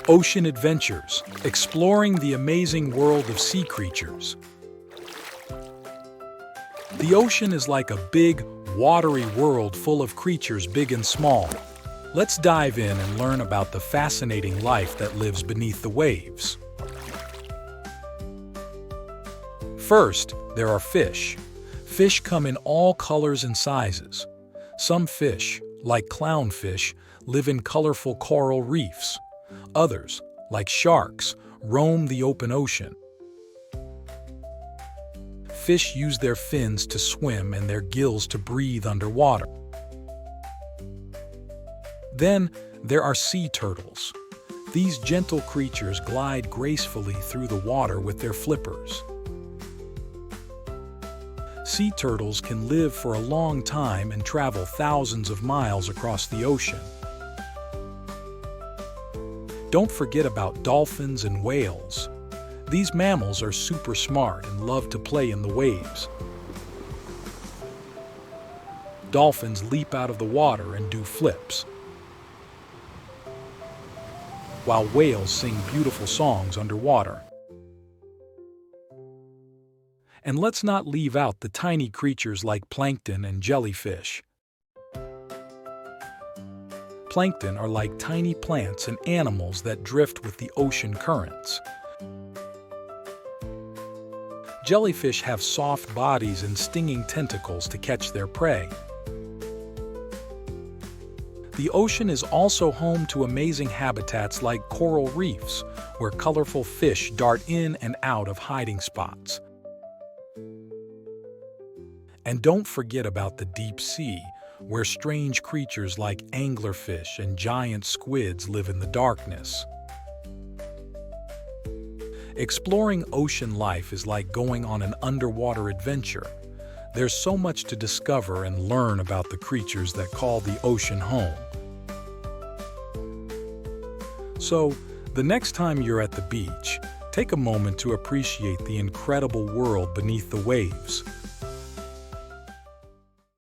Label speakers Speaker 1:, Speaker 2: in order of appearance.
Speaker 1: Ocean adventures, exploring the amazing world of sea creatures. The ocean is like a big, watery world full of creatures big and small. Let's dive in and learn about the fascinating life that lives beneath the waves. First, there are fish. Fish come in all colors and sizes. Some fish, like clownfish, live in colorful coral reefs. Others, like sharks, roam the open ocean. Fish use their fins to swim and their gills to breathe underwater. Then, there are sea turtles. These gentle creatures glide gracefully through the water with their flippers. Sea turtles can live for a long time and travel thousands of miles across the ocean. Don't forget about dolphins and whales. These mammals are super smart and love to play in the waves. Dolphins leap out of the water and do flips, while whales sing beautiful songs underwater. And let's not leave out the tiny creatures like plankton and jellyfish. Plankton are like tiny plants and animals that drift with the ocean currents. Jellyfish have soft bodies and stinging tentacles to catch their prey. The ocean is also home to amazing habitats like coral reefs, where colorful fish dart in and out of hiding spots. And don't forget about the deep sea, where strange creatures like anglerfish and giant squids live in the darkness. Exploring ocean life is like going on an underwater adventure. There's so much to discover and learn about the creatures that call the ocean home. So, the next time you're at the beach, take a moment to appreciate the incredible world beneath the waves.